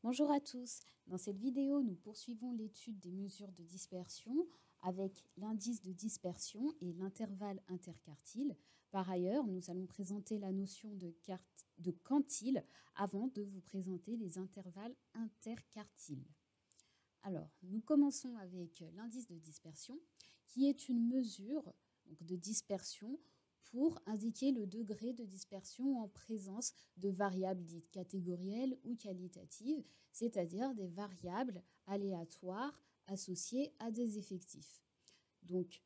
Bonjour à tous. Dans cette vidéo, nous poursuivons l'étude des mesures de dispersion avec l'indice de dispersion et l'intervalle interquartile. Par ailleurs, nous allons présenter la notion de quantile avant de vous présenter les intervalles interquartiles. Alors, nous commençons avec l'indice de dispersion, qui est une mesure de dispersion pour indiquer le degré de dispersion en présence de variables dites catégorielles ou qualitatives, c'est-à-dire des variables aléatoires associées à des effectifs. Donc,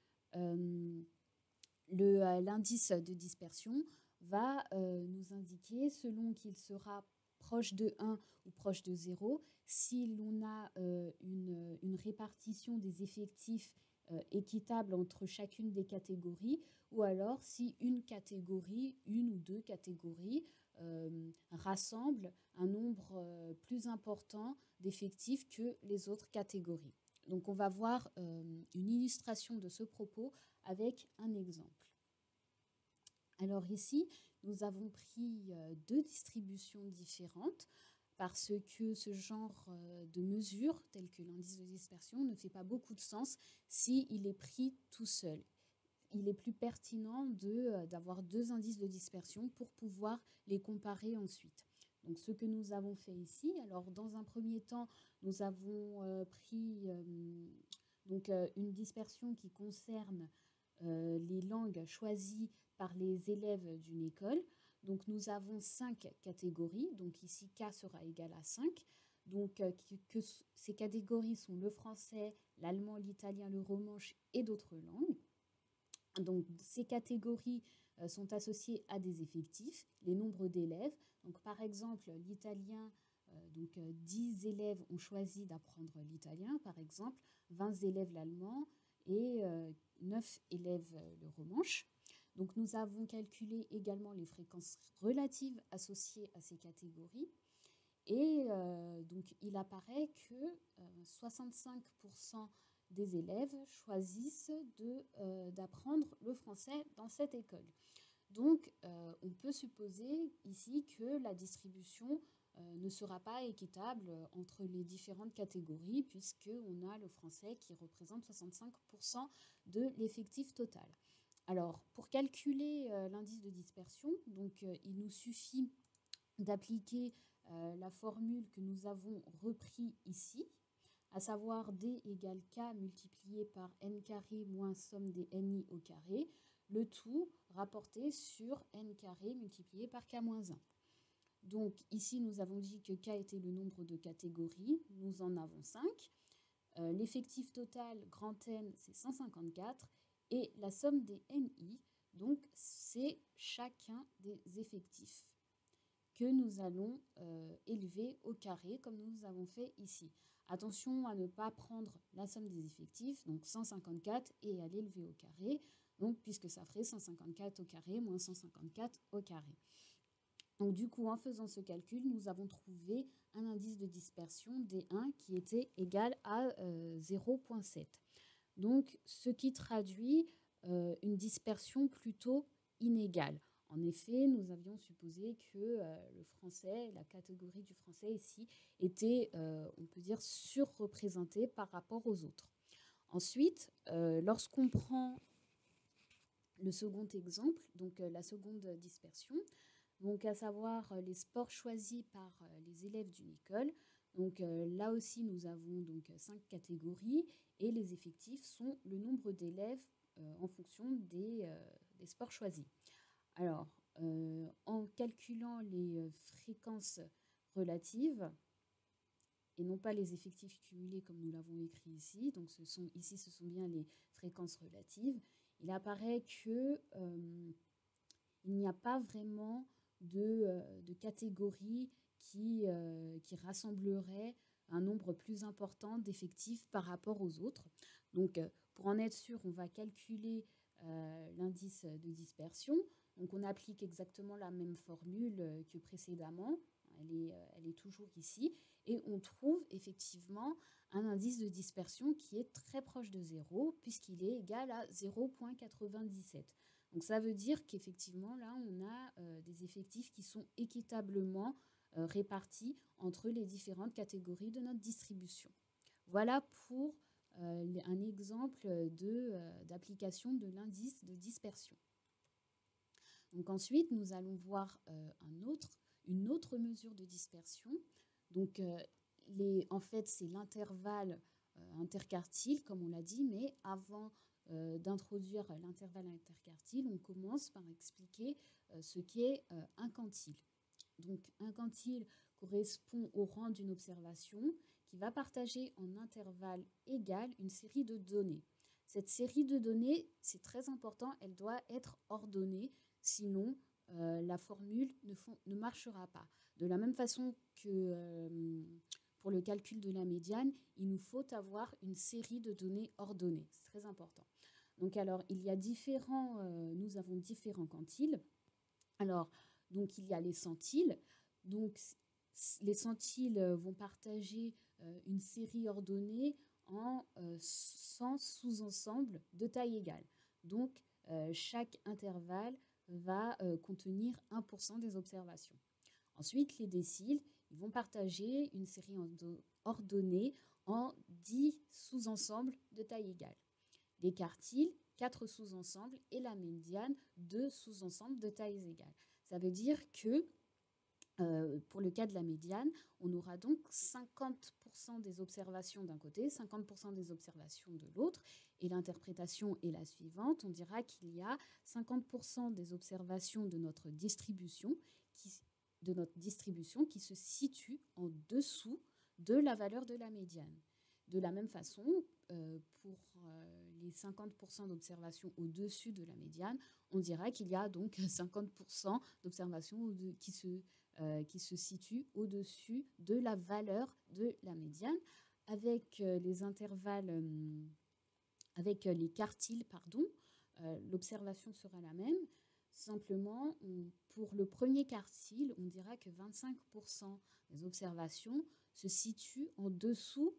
l'indice de dispersion va nous indiquer, selon qu'il sera proche de 1 ou proche de 0, si l'on a une répartition des effectifs équitable entre chacune des catégories, ou alors si une catégorie, une ou deux catégories, rassemblent un nombre plus important d'effectifs que les autres catégories. Donc on va voir une illustration de ce propos avec un exemple. Alors ici, nous avons pris deux distributions différentes parce que ce genre de mesure, tel que l'indice de dispersion, ne fait pas beaucoup de sens s'il est pris tout seul. Il est plus pertinent d'avoir deux indices de dispersion pour pouvoir les comparer ensuite. Donc ce que nous avons fait ici, alors dans un premier temps, nous avons pris une dispersion qui concerne les langues choisies par les élèves d'une école. Donc nous avons 5 catégories, donc ici K sera égal à 5. Donc ces catégories sont le français, l'allemand, l'italien, le romanche et d'autres langues. Donc ces catégories sont associées à des effectifs, les nombres d'élèves. Donc par exemple, l'italien, 10 élèves ont choisi d'apprendre l'italien, par exemple, 20 élèves l'allemand et 9 élèves le romanche. Donc nous avons calculé également les fréquences relatives associées à ces catégories. Et donc il apparaît que 65% des élèves choisissent d'apprendre le français dans cette école. Donc on peut supposer ici que la distribution ne sera pas équitable entre les différentes catégories, puisqu'on a le français qui représente 65% de l'effectif total. Alors, pour calculer l'indice de dispersion, il nous suffit d'appliquer la formule que nous avons repris ici, à savoir D égale K multiplié par N carré moins somme des NI au carré, le tout rapporté sur N carré multiplié par K moins 1. Donc ici, nous avons dit que K était le nombre de catégories, nous en avons 5. L'effectif total, grand N, c'est 154. Et la somme des NI, donc c'est chacun des effectifs que nous allons élever au carré, comme nous avons fait ici. Attention à ne pas prendre la somme des effectifs, donc 154, et à l'élever au carré, donc puisque ça ferait 154 au carré moins 154 au carré. Donc du coup, en faisant ce calcul, nous avons trouvé un indice de dispersion D1 qui était égal à 0,7. Donc ce qui traduit une dispersion plutôt inégale. En effet, nous avions supposé que le français, la catégorie du français ici, était, on peut dire, surreprésentée par rapport aux autres. Ensuite, lorsqu'on prend le second exemple, donc la seconde dispersion, donc à savoir les sports choisis par les élèves d'une école. Donc là aussi, nous avons donc 5 catégories et les effectifs sont le nombre d'élèves en fonction des sports choisis. Alors, en calculant les fréquences relatives, et non pas les effectifs cumulés comme nous l'avons écrit ici, donc ici ce sont bien les fréquences relatives, il apparaît que il n'y a pas vraiment de catégories qui rassemblerait un nombre plus important d'effectifs par rapport aux autres. Donc, pour en être sûr, on va calculer l'indice de dispersion. Donc, on applique exactement la même formule que précédemment. Elle est toujours ici. Et on trouve effectivement un indice de dispersion qui est très proche de 0, puisqu'il est égal à 0,97. Donc ça veut dire qu'effectivement, là, on a des effectifs qui sont équitablement répartis entre les différentes catégories de notre distribution. Voilà pour un exemple d'application de l'indice de dispersion. Donc ensuite, nous allons voir une autre mesure de dispersion. Donc, en fait, c'est l'intervalle interquartile, comme on l'a dit, mais avant d'introduire l'intervalle interquartile, on commence par expliquer ce qu'est un quantile. Donc, un quantile correspond au rang d'une observation qui va partager en intervalle égal une série de données. Cette série de données, c'est très important, elle doit être ordonnée, sinon la formule ne marchera pas. De la même façon que pour le calcul de la médiane, il nous faut avoir une série de données ordonnées. C'est très important. Donc alors, nous avons différents quantiles. Alors, donc il y a les centiles. Donc les centiles vont partager une série ordonnée en 100 sous-ensembles de taille égale. Donc chaque intervalle va contenir 1% des observations. Ensuite, les déciles, ils vont partager une série ordonnée en 10 sous-ensembles de taille égale. Les quartiles, 4 sous-ensembles, et la médiane, 2 sous-ensembles de taille égale. Ça veut dire que pour le cas de la médiane, on aura donc 50% des observations d'un côté, 50% des observations de l'autre, et l'interprétation est la suivante. On dira qu'il y a 50% des observations de notre distribution qui se situe en dessous de la valeur de la médiane. De la même façon, pour les 50% d'observations au-dessus de la médiane, on dira qu'il y a donc 50% d'observations qui se situent au-dessus de la valeur de la médiane. Avec les intervalles, avec les quartiles, l'observation sera la même. Simplement, pour le premier quartile, on dira que 25% des observations se situent en dessous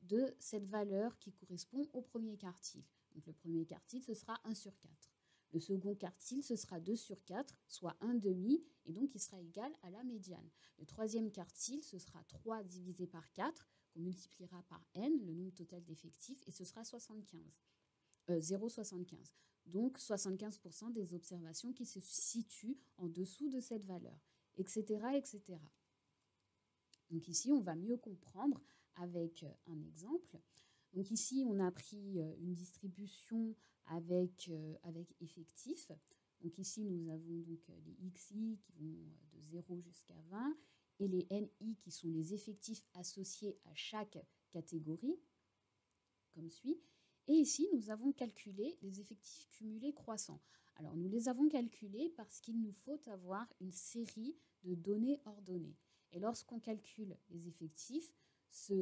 de cette valeur qui correspond au premier quartile. Donc le premier quartile, ce sera 1 sur 4. Le second quartile, ce sera 2 sur 4, soit 1,5, et donc il sera égal à la médiane. Le troisième quartile, ce sera 3 divisé par 4, qu'on multipliera par n, le nombre total d'effectifs, et ce sera 0,75. Donc 75% des observations qui se situent en dessous de cette valeur, etc., etc. Donc ici, on va mieux comprendre avec un exemple. Donc ici, on a pris une distribution avec effectifs. Donc ici, nous avons donc les xi qui vont de 0 jusqu'à 20 et les ni qui sont les effectifs associés à chaque catégorie, comme suit. Et ici, nous avons calculé les effectifs cumulés croissants. Alors, nous les avons calculés parce qu'il nous faut avoir une série de données ordonnées. Et lorsqu'on calcule les effectifs, ça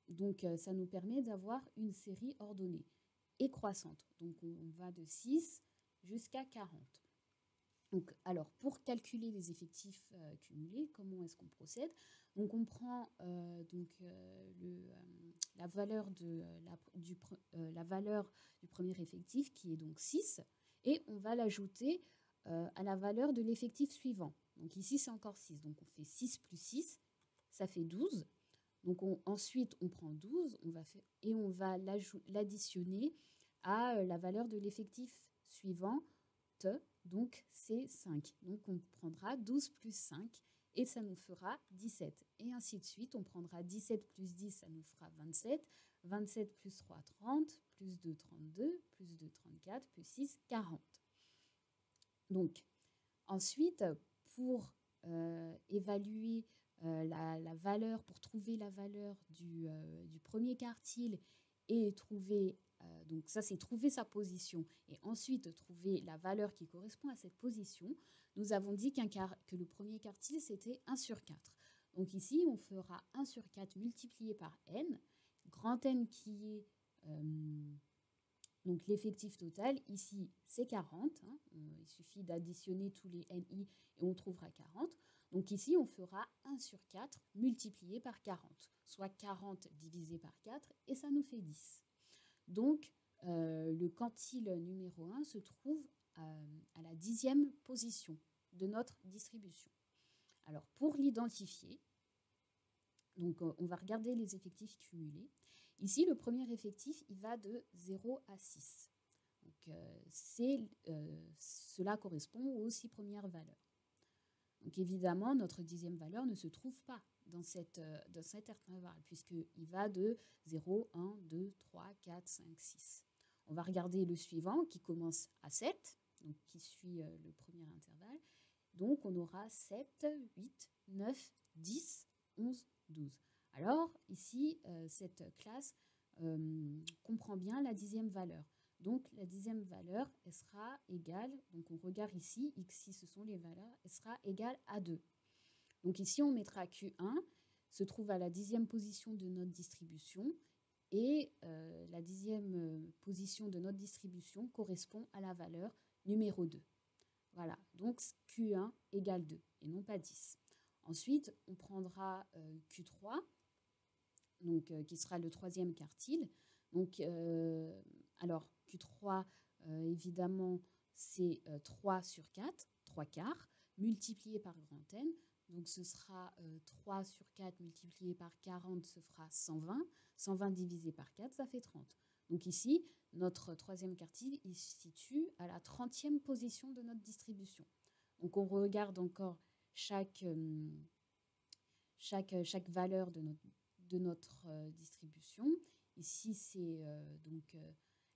nous permet d'avoir une série ordonnée et croissante. Donc, on va de 6 jusqu'à 40. Donc, alors, pour calculer les effectifs cumulés, comment est-ce qu'on procède? Donc, on prend la valeur du premier effectif, qui est donc 6, et on va l'ajouter à la valeur de l'effectif suivant. Donc, ici, c'est encore 6. Donc, on fait 6 plus 6, ça fait 12. Donc, ensuite, on prend 12 et on va l'additionner à la valeur de l'effectif suivant, donc c'est 5. Donc on prendra 12 plus 5 et ça nous fera 17. Et ainsi de suite, on prendra 17 plus 10, ça nous fera 27. 27 plus 3, 30, plus 2, 32, plus 2, 34, plus 6, 40. Donc ensuite, pour évaluer la valeur, pour trouver la valeur du premier quartile et trouver, donc ça c'est trouver sa position et ensuite trouver la valeur qui correspond à cette position, nous avons dit que le premier quartile c'était 1 sur 4. Donc ici on fera 1 sur 4 multiplié par n, grand N qui est donc l'effectif total, ici c'est 40, hein, il suffit d'additionner tous les NI et on trouvera 40. Donc ici on fera 1 sur 4 multiplié par 40, soit 40 divisé par 4 et ça nous fait 10. Donc le quantile numéro 1 se trouve à la 10e position de notre distribution. Alors, pour l'identifier, donc on va regarder les effectifs cumulés. Ici, le premier effectif, il va de 0 à 6. Donc, cela correspond aux 6 premières valeurs. Donc, évidemment, notre 10e valeur ne se trouve pas dans cet intervalle, puisqu'il va de 0, 1, 2, 3, 4, 5, 6. On va regarder le suivant qui commence à 7, donc qui suit le premier intervalle. Donc, on aura 7, 8, 9, 10, 11, 12. Alors, ici, cette classe comprend bien la 10e valeur. Donc, la 10e valeur, elle sera égale, donc on regarde ici, x6, ce sont les valeurs, elle sera égale à 2. Donc ici, on mettra Q1, se trouve à la 10e position de notre distribution, et la 10e position de notre distribution correspond à la valeur numéro 2. Voilà, donc Q1 égale 2 et non pas 10. Ensuite, on prendra Q3, donc, qui sera le 3e quartile. Donc, alors, Q3, évidemment, c'est 3 sur 4, 3 quarts, multiplié par grand N. Donc, ce sera 3 sur 4 multiplié par 40, ce fera 120. 120 divisé par 4, ça fait 30. Donc ici, notre 3e quartile, il se situe à la 30e position de notre distribution. Donc, on regarde encore chaque valeur de notre distribution. Ici, c'est donc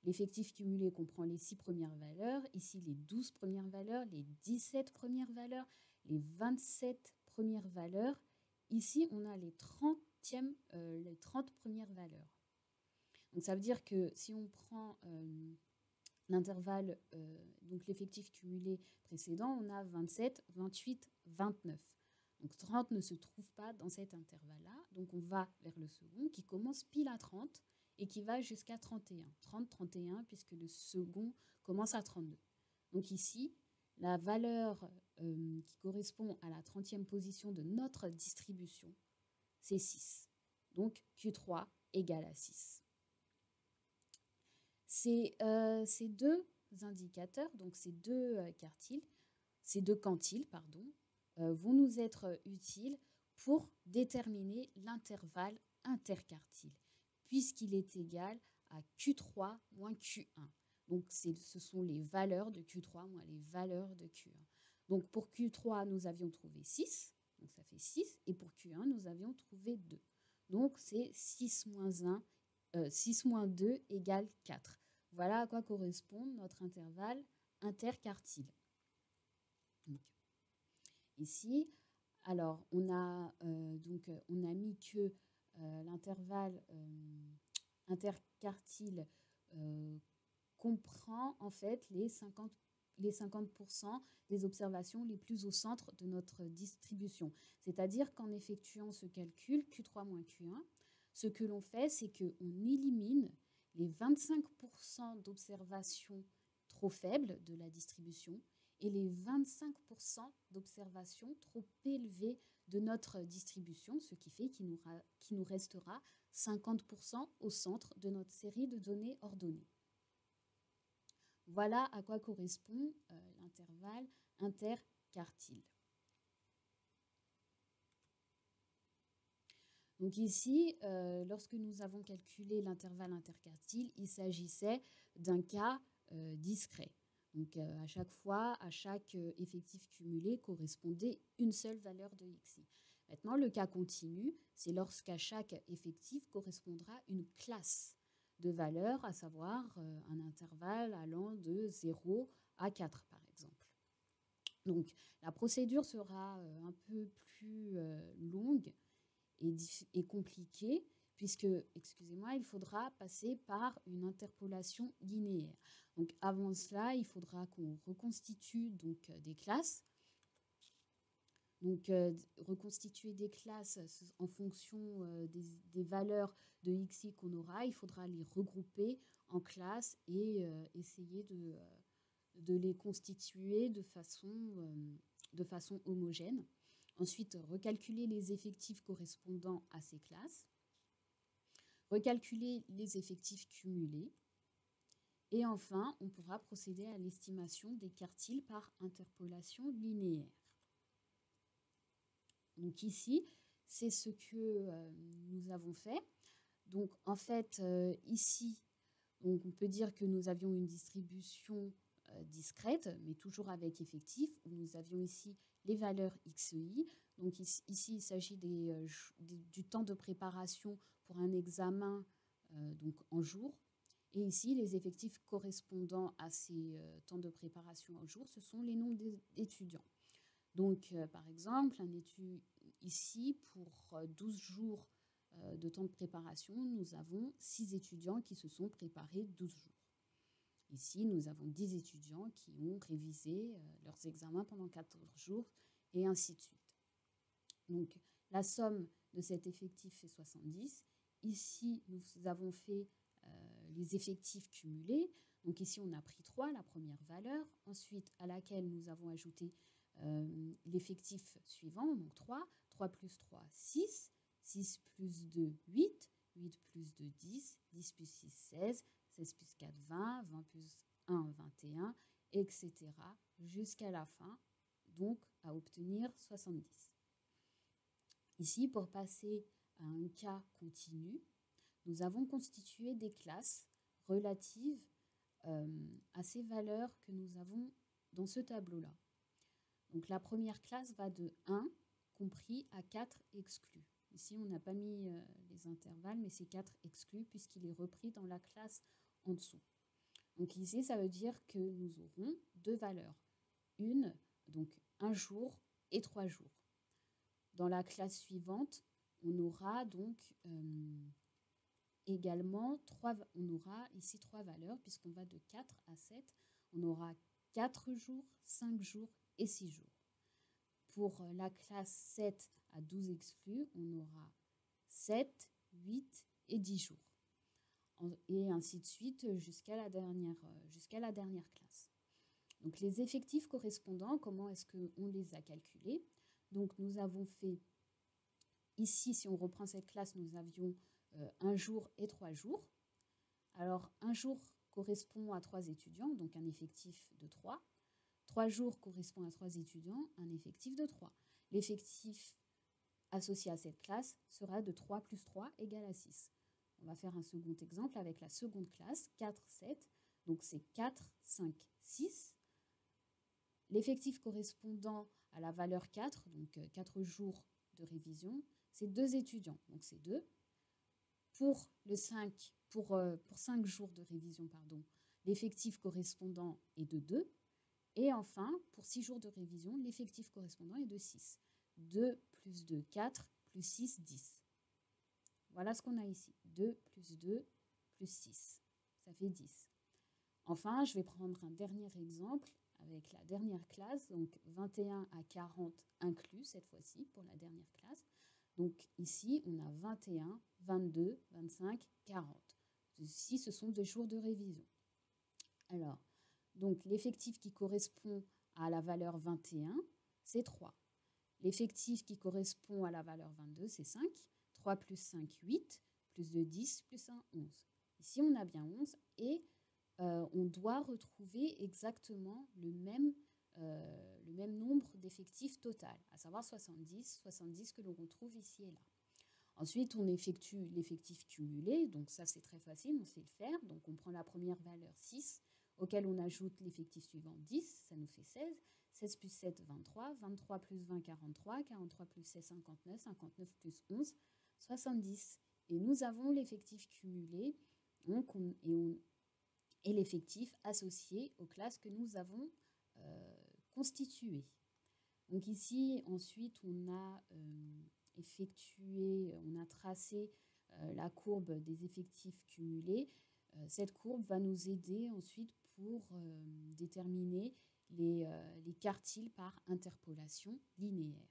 l'effectif cumulé comprend les 6 premières valeurs, ici les 12 premières valeurs, les 17 premières valeurs, les 27 premières valeurs. Ici, on a les 30 premières valeurs. Donc, ça veut dire que si on prend l'intervalle, donc l'effectif cumulé précédent, on a 27, 28, 29. Donc 30 ne se trouve pas dans cet intervalle-là. Donc on va vers le second qui commence pile à 30 et qui va jusqu'à 31. 30, 31 puisque le second commence à 32. Donc ici, la valeur qui correspond à la 30e position de notre distribution, c'est 6. Donc Q3 égale à 6. Ces deux indicateurs, donc ces deux quantiles, vont nous être utiles pour déterminer l'intervalle interquartile, puisqu'il est égal à Q3 moins Q1. Donc, ce sont les valeurs de Q3 moins les valeurs de Q1. Donc, pour Q3, nous avions trouvé 6, donc ça fait 6, et pour Q1, nous avions trouvé 2. Donc, c'est 6 moins 2 égale 4. Voilà à quoi correspond notre intervalle interquartile. Donc, ici, alors on a mis que l'intervalle interquartile comprend en fait les 50% des observations les plus au centre de notre distribution. C'est-à-dire qu'en effectuant ce calcul Q3 moins Q1, ce que l'on fait, c'est qu'on élimine les 25% d'observations trop faibles de la distribution et les 25% d'observations trop élevées de notre distribution, ce qui fait qu'il nous restera 50% au centre de notre série de données ordonnées. Voilà à quoi correspond l'intervalle interquartile. Donc ici, lorsque nous avons calculé l'intervalle interquartile, il s'agissait d'un cas discret. Donc à chaque fois, à chaque effectif cumulé correspondait une seule valeur de xi. Maintenant, le cas continu, c'est lorsqu'à chaque effectif correspondra une classe de valeurs, à savoir un intervalle allant de 0 à 4 par exemple. Donc la procédure sera un peu plus longue et compliquée, puisque, excusez-moi, il faudra passer par une interpolation linéaire. Donc avant cela, il faudra qu'on reconstitue donc des classes. Donc reconstituer des classes en fonction des valeurs de xi qu'on aura, il faudra les regrouper en classes et essayer de les constituer de façon homogène. Ensuite, recalculer les effectifs correspondant à ces classes, recalculer les effectifs cumulés, et enfin, on pourra procéder à l'estimation des quartiles par interpolation linéaire. Donc ici, c'est ce que nous avons fait. Donc en fait, ici, donc on peut dire que nous avions une distribution discrète, mais toujours avec effectif, où nous avions ici les valeurs x et y. Donc ici, il s'agit du temps de préparation pour un examen donc en jours. Et ici, les effectifs correspondant à ces temps de préparation en jours, ce sont les nombres d'étudiants. Donc, par exemple, ici, pour 12 jours de temps de préparation, nous avons 6 étudiants qui se sont préparés 12 jours. Ici, nous avons 10 étudiants qui ont révisé leurs examens pendant 14 jours, et ainsi de suite. Donc, la somme de cet effectif fait 70. Ici, nous avons fait les effectifs cumulés. Donc ici, on a pris 3, la première valeur, ensuite à laquelle nous avons ajouté l'effectif suivant, donc 3 plus 3, 6, 6 plus 2, 8, 8 plus 2, 10, 10 plus 6, 16, 16 plus 4, 20, 20 plus 1, 21, etc. jusqu'à la fin, donc à obtenir 70. Ici, pour passer à un cas continu, nous avons constitué des classes relatives à ces valeurs que nous avons dans ce tableau-là. Donc la première classe va de 1 compris à 4 exclus. Ici, on n'a pas mis les intervalles, mais c'est 4 exclus puisqu'il est repris dans la classe en dessous. Donc ici, ça veut dire que nous aurons 2 valeurs. Donc 1 jour et 3 jours. Dans la classe suivante, on aura donc également on aura ici 3 valeurs puisqu'on va de 4 à 7. On aura 4 jours, 5 jours et 6 jours. Pour la classe 7 à 12 exclus, on aura 7, 8 et 10 jours. Et ainsi de suite jusqu'à la dernière classe. Donc les effectifs correspondants, comment est-ce qu'on les a calculés? Donc nous avons fait, ici si on reprend cette classe, nous avions 1 jour et 3 jours. Alors 1 jour correspond à 3 étudiants, donc un effectif de 3. 3 jours correspond à 3 étudiants, un effectif de 3. L'effectif associé à cette classe sera de 3 plus 3 égale à 6. On va faire un second exemple avec la seconde classe, 4, 7. Donc c'est 4, 5, 6. L'effectif correspondant à la valeur 4, donc 4 jours de révision, c'est 2 étudiants, donc c'est 2. Pour 5 jours de révision, l'effectif correspondant est de 2. Et enfin, pour 6 jours de révision, l'effectif correspondant est de 6. 2 plus 2, 4, plus 6, 10. Voilà ce qu'on a ici. 2 plus 2 plus 6. Ça fait 10. Enfin, je vais prendre un dernier exemple avec la dernière classe, donc 21 à 40 inclus cette fois-ci pour la dernière classe. Donc ici, on a 21, 22, 25, 40. Ici, ce sont des jours de révision. Alors, donc l'effectif qui correspond à la valeur 21, c'est 3. L'effectif qui correspond à la valeur 22, c'est 5. 3 plus 5, 8, plus 2, 10, plus 1, 11. Ici, on a bien 11 et on doit retrouver exactement le même nombre d'effectifs total, à savoir 70 que l'on retrouve ici et là. Ensuite, on effectue l'effectif cumulé, donc ça c'est très facile, on sait le faire. Donc on prend la première valeur 6, auquel on ajoute l'effectif suivant 10, ça nous fait 16. 16 plus 7, 23. 23 plus 20, 43. 43 plus 16, 59. 59 plus 11, 70. Et nous avons l'effectif cumulé et l'effectif associé aux classes que nous avons constituées. Donc ici, ensuite, on a tracé la courbe des effectifs cumulés. Cette courbe va nous aider ensuite pour déterminer les quartiles par interpolation linéaire.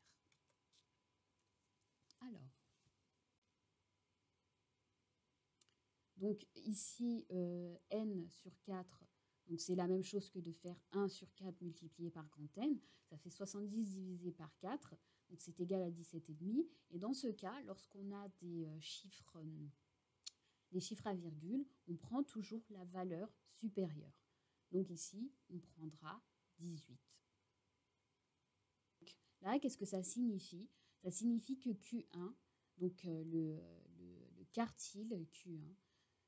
Alors, donc ici, n sur 4, donc c'est la même chose que de faire 1 sur 4 multiplié par grand N. Ça fait 70 divisé par 4, donc c'est égal à 17,5. Et dans ce cas, lorsqu'on a des chiffres à virgule, on prend toujours la valeur supérieure. Donc ici, on prendra 18. Donc là, qu'est-ce que ça signifie? Ça signifie que Q1, donc le quartile Q1,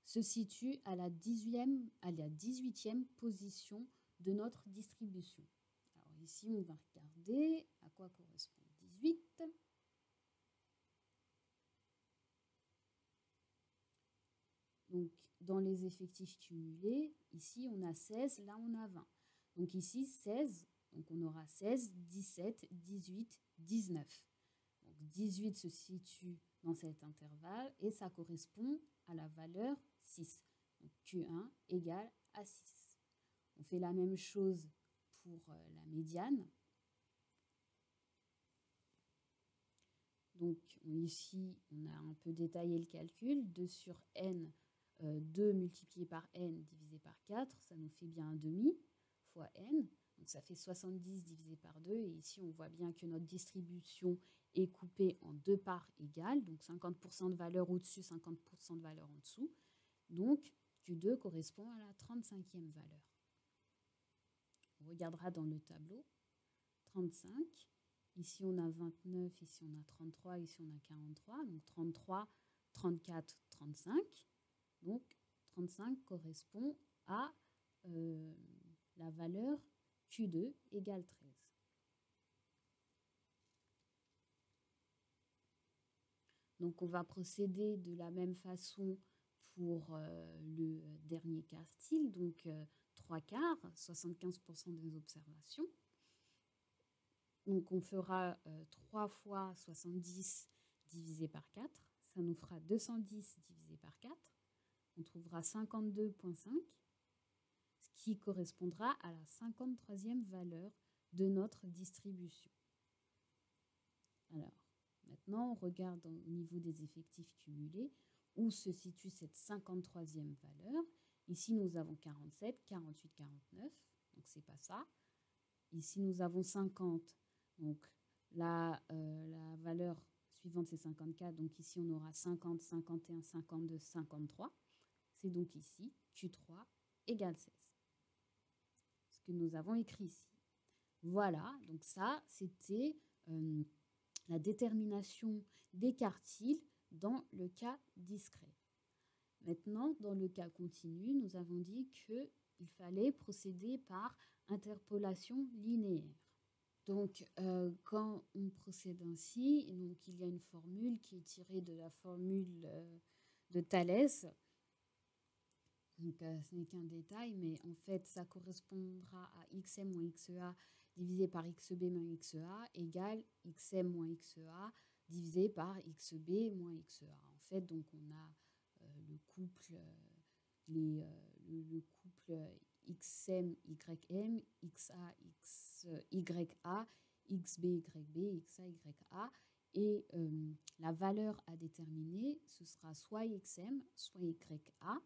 se situe à la 18e position de notre distribution. Alors ici, on va regarder à quoi correspond 18. Donc, dans les effectifs cumulés, ici, on a 16, là, on a 20. Donc ici, 16, donc on aura 16, 17, 18, 19. Donc 18 se situe dans cet intervalle et ça correspond à la valeur 6. Donc Q1 égale à 6. On fait la même chose pour la médiane. Donc ici, on a un peu détaillé le calcul. 2 sur n, 2 multiplié par n divisé par 4, ça nous fait bien un demi fois n. Donc ça fait 70 divisé par 2. Et ici, on voit bien que notre distribution est coupée en deux parts égales. Donc 50% de valeur au-dessus, 50% de valeur en dessous. Donc Q2 correspond à la 35e valeur. On regardera dans le tableau. 35. Ici, on a 29. Ici, on a 33. Ici, on a 43. Donc 33, 34, 35. Donc 35 correspond à la valeur Q2 égale 13. Donc on va procéder de la même façon pour le dernier quartile, donc 3 quarts, 75% des observations. Donc on fera 3 fois 70 divisé par 4, ça nous fera 210 divisé par 4. On trouvera 52,5, ce qui correspondra à la 53e valeur de notre distribution. Alors, maintenant, on regarde au niveau des effectifs cumulés où se situe cette 53e valeur. Ici, nous avons 47, 48, 49, donc c'est pas ça. Ici, nous avons 50, donc la valeur suivante, c'est 54. Donc ici, on aura 50, 51, 52, 53. C'est donc ici Q3 égale 16. Ce que nous avons écrit ici. Voilà, donc ça, c'était la détermination des quartiles dans le cas discret. Maintenant, dans le cas continu, nous avons dit qu'il fallait procéder par interpolation linéaire. Donc, quand on procède ainsi, donc, il y a une formule qui est tirée de la formule de Thalès. Donc, ce n'est qu'un détail, mais en fait, ça correspondra à xm moins xea divisé par xb moins xea égale xm moins xea divisé par xb moins xea. En fait, donc, on a le couple, le couple xm, ym, xa, xya, xb, yb, xa, ya. Et la valeur à déterminer, ce sera soit xm, soit ya.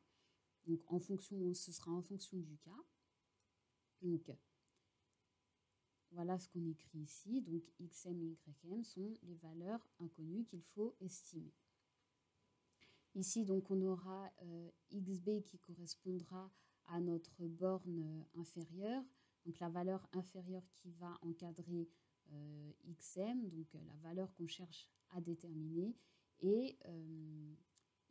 Donc, ce sera en fonction du cas. Donc, voilà ce qu'on écrit ici. Donc, xm et ym sont les valeurs inconnues qu'il faut estimer. Ici, donc, on aura xb qui correspondra à notre borne inférieure. Donc, la valeur inférieure qui va encadrer xm, donc la valeur qu'on cherche à déterminer. Et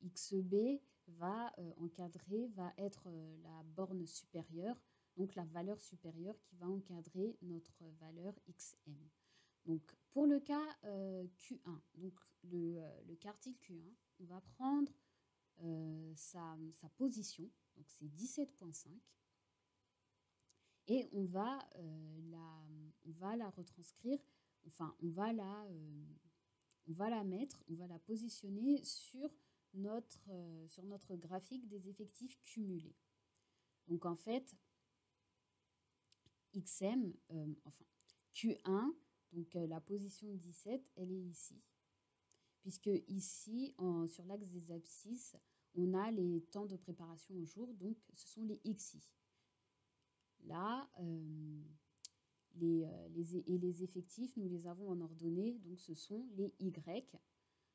xb va encadrer, va être la borne supérieure, donc la valeur supérieure qui va encadrer notre valeur xm. Donc pour le cas Q1, donc le quartile Q1, on va prendre sa position, donc c'est 17,5, et on va la retranscrire, enfin on va la mettre, on va la positionner sur notre graphique des effectifs cumulés. Donc en fait, XM, Q1, donc la position 17, elle est ici. Puisque ici, sur l'axe des abscisses, on a les temps de préparation au jour, donc ce sont les XI. Là, les effectifs, nous les avons en ordonnée, donc ce sont les Y.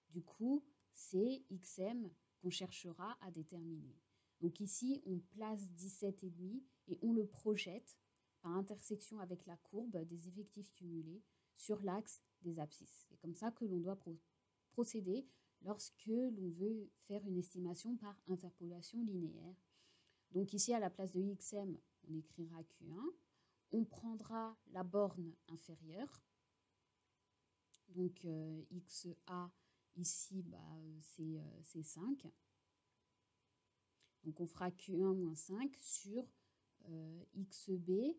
Du coup, c'est XM qu'on cherchera à déterminer. Donc ici, on place 17,5 et on le projette par intersection avec la courbe des effectifs cumulés sur l'axe des abscisses. C'est comme ça que l'on doit procéder lorsque l'on veut faire une estimation par interpolation linéaire. Donc ici, à la place de xm, on écrira Q1. On prendra la borne inférieure. Donc XA, ici, c'est 5. Donc on fera Q1 moins 5 sur XB.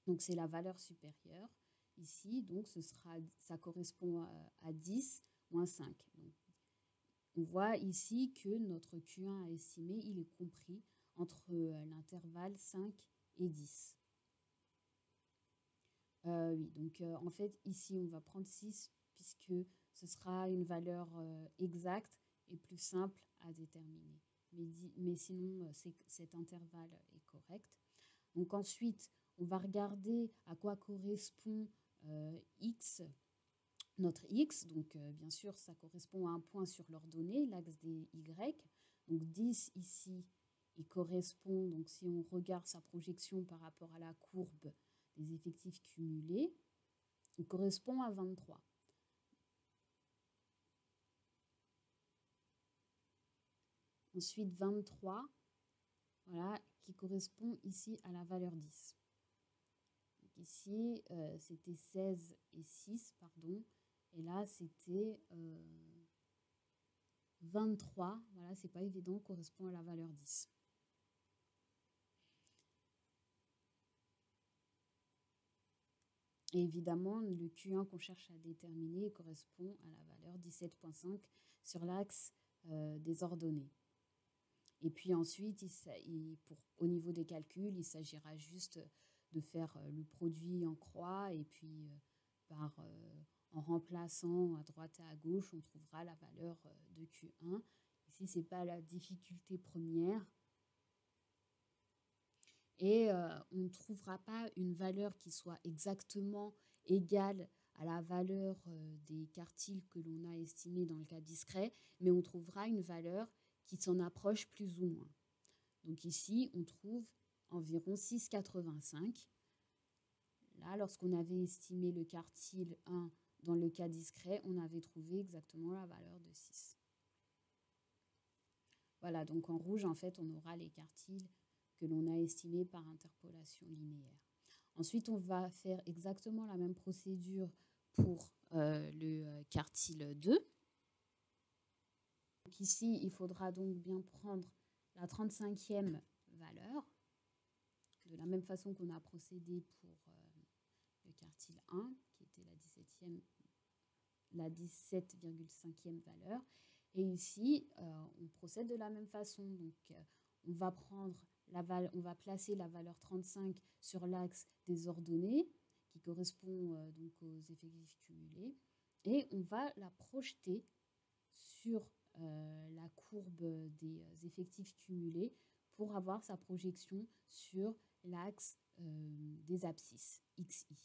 Donc c'est la valeur supérieure. Ici, donc ça correspond à 10 moins 5. Donc, on voit ici que notre Q1 à estimer, il est compris entre l'intervalle 5 et 10. Oui, donc en fait, ici, on va prendre 6 puisque ce sera une valeur exacte et plus simple à déterminer. Mais sinon, cet intervalle est correct. Donc ensuite, on va regarder à quoi correspond x, notre x. Donc bien sûr, ça correspond à un point sur l'ordonnée, l'axe des y. Donc 10 ici, il correspond, donc si on regarde sa projection par rapport à la courbe des effectifs cumulés, il correspond à 23. Ensuite, 23, voilà, qui correspond ici à la valeur 10. Donc ici, c'était 16 et 6, pardon. Et là, c'était 23. Voilà, c'est pas évident, correspond à la valeur 10. Et évidemment, le Q1 qu'on cherche à déterminer correspond à la valeur 17,5 sur l'axe des ordonnées. Et puis ensuite, au niveau des calculs, il s'agira juste de faire le produit en croix et puis en remplaçant à droite et à gauche, on trouvera la valeur de Q1. Ici, ce n'est pas la difficulté première. Et on ne trouvera pas une valeur qui soit exactement égale à la valeur des quartiles que l'on a estimés dans le cas discret, mais on trouvera une valeur qui s'en approche plus ou moins. Donc ici, on trouve environ 6,85. Là, lorsqu'on avait estimé le quartile 1 dans le cas discret, on avait trouvé exactement la valeur de 6. Voilà, donc en rouge, en fait, on aura les quartiles que l'on a estimés par interpolation linéaire. Ensuite, on va faire exactement la même procédure pour le quartile 2. Donc ici, il faudra donc bien prendre la 35e valeur, de la même façon qu'on a procédé pour le quartile 1, qui était la 17,5e valeur. Et ici, on procède de la même façon. Donc, on va placer la valeur 35 sur l'axe des ordonnées, qui correspond donc aux effectifs cumulés, et on va la projeter sur la courbe des effectifs cumulés pour avoir sa projection sur l'axe des abscisses, XI.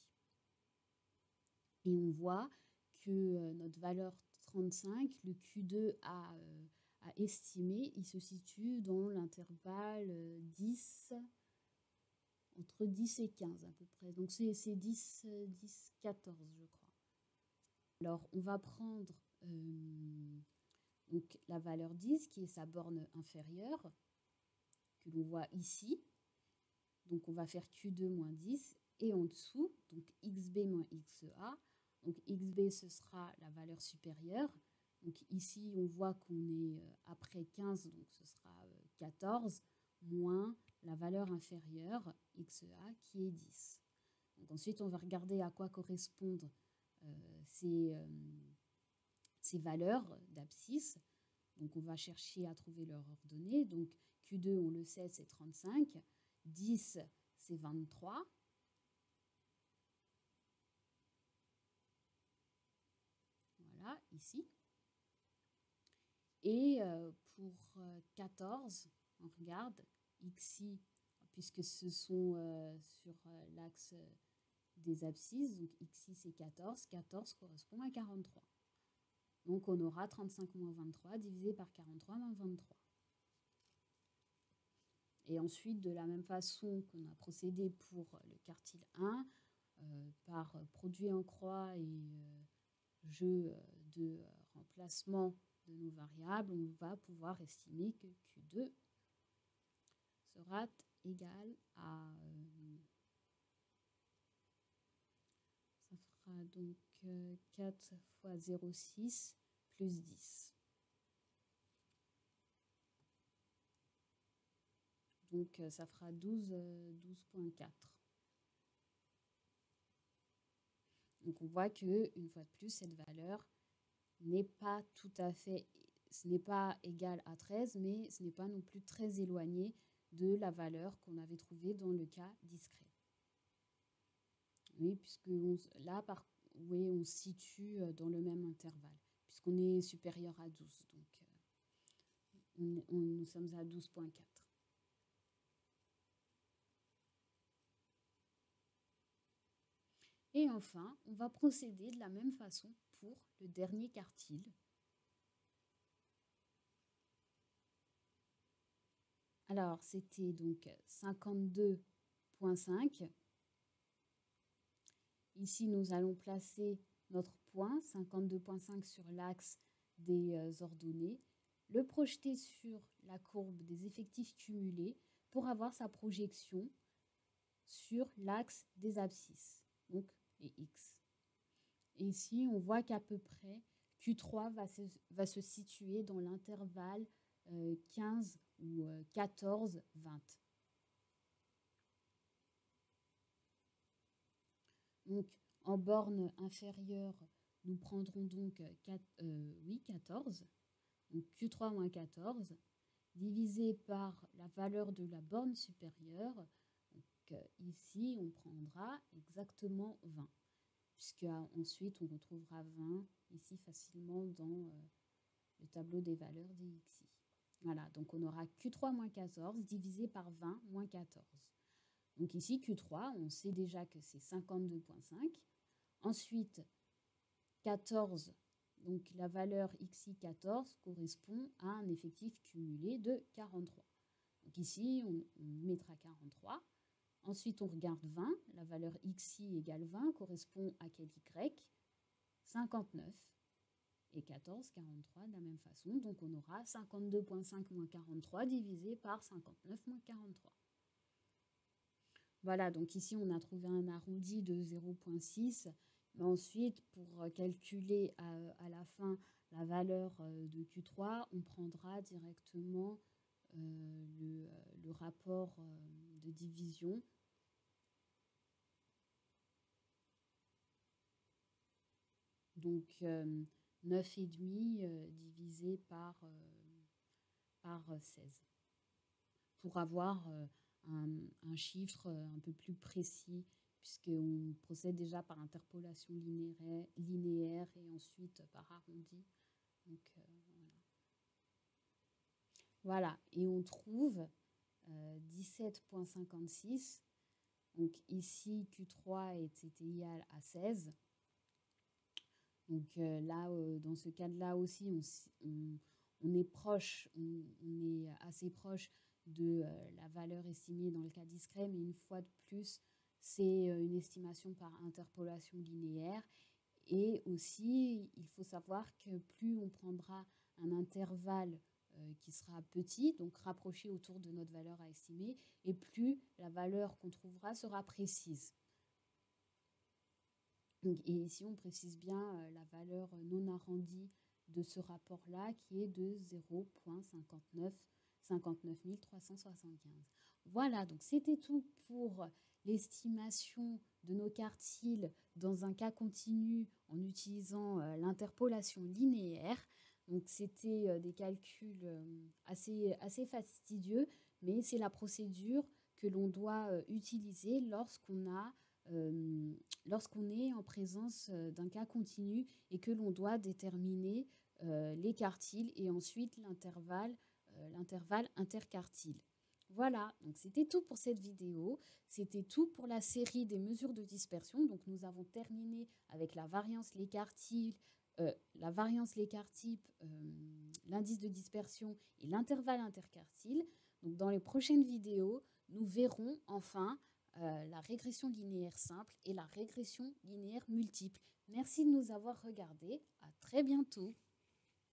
Et on voit que notre valeur 35, le Q2 a estimé, il se situe dans l'intervalle 10, entre 10 et 15 à peu près. Donc c'est 10, 14, je crois. Alors on va prendre donc la valeur 10 qui est sa borne inférieure, que l'on voit ici. Donc on va faire Q2 moins 10 et en dessous, donc XB moins XA. Donc XB, ce sera la valeur supérieure. Donc ici, on voit qu'on est après 15, donc ce sera 14, moins la valeur inférieure, XA, qui est 10. Donc ensuite, on va regarder à quoi correspondent ces valeurs d'abscisse. Donc on va chercher à trouver leur ordonnée. Donc Q2, on le sait, c'est 35. 10, c'est 23. Voilà, ici. Et pour 14, on regarde XI, puisque ce sont sur l'axe des abscisses, donc XI c'est 14, 14 correspond à 43. Donc on aura 35 moins 23 divisé par 43 moins 23. Et ensuite, de la même façon qu'on a procédé pour le quartile 1, par produit en croix et jeu de remplacement de nos variables, on va pouvoir estimer que Q2 sera égal à... ça fera donc 4 fois 0,6 plus 10. Donc ça fera 12,4. Donc on voit que une fois de plus, cette valeur n'est pas tout à fait, ce n'est pas égal à 13, mais ce n'est pas non plus très éloigné de la valeur qu'on avait trouvée dans le cas discret. Oui, puisque là, oui, on se situe dans le même intervalle, puisqu'on est supérieur à 12. Donc, nous sommes à 12,4. Et enfin, on va procéder de la même façon pour le dernier quartile. Alors, c'était donc 52,5. Ici, nous allons placer notre point 52,5 sur l'axe des ordonnées, le projeter sur la courbe des effectifs cumulés pour avoir sa projection sur l'axe des abscisses, donc les X. Et ici, on voit qu'à peu près Q3 va se situer dans l'intervalle 15 ou 14, 20. Donc, en borne inférieure, nous prendrons donc 14, donc Q3 moins 14, divisé par la valeur de la borne supérieure. Donc, ici, on prendra exactement 20, puisque ensuite on retrouvera 20 ici facilement dans le tableau des valeurs des xi. Voilà, donc on aura Q3 moins 14 divisé par 20 moins 14. Donc ici, Q3, on sait déjà que c'est 52,5. Ensuite, 14, donc la valeur xi 14 correspond à un effectif cumulé de 43. Donc ici, on mettra 43. Ensuite, on regarde 20. La valeur xi égale 20 correspond à quel y? 59. Et 14, 43 de la même façon. Donc on aura 52,5 moins 43 divisé par 59 moins 43. Voilà, donc ici on a trouvé un arrondi de 0,6. Mais ensuite, pour calculer à la fin la valeur de Q3, on prendra directement le rapport de division. Donc 9,5 divisé par 16 pour avoir un chiffre un peu plus précis, puisqu'on procède déjà par interpolation linéaire et ensuite par arrondi. Donc, voilà, et on trouve 17,56. Donc ici, Q3 était égal à 16. Donc là, dans ce cas-là aussi, on est proche, on est assez proche de la valeur estimée dans le cas discret, mais une fois de plus, c'est une estimation par interpolation linéaire. Et aussi, il faut savoir que plus on prendra un intervalle qui sera petit, donc rapproché autour de notre valeur à estimer, et plus la valeur qu'on trouvera sera précise. Et ici, on précise bien la valeur non arrondie de ce rapport-là qui est de 0,59 375. Voilà, donc c'était tout pour l'estimation de nos quartiles dans un cas continu en utilisant l'interpolation linéaire. Donc c'était des calculs assez fastidieux, mais c'est la procédure que l'on doit utiliser lorsqu'on est en présence d'un cas continu et que l'on doit déterminer les quartiles et ensuite l'intervalle interquartile. Voilà, donc c'était tout pour cette vidéo. C'était tout pour la série des mesures de dispersion. Donc nous avons terminé avec la variance Lécartype, l'indice de dispersion et l'intervalle interquartile. Donc dans les prochaines vidéos, nous verrons enfin la régression linéaire simple et la régression linéaire multiple. Merci de nous avoir regardés. À très bientôt.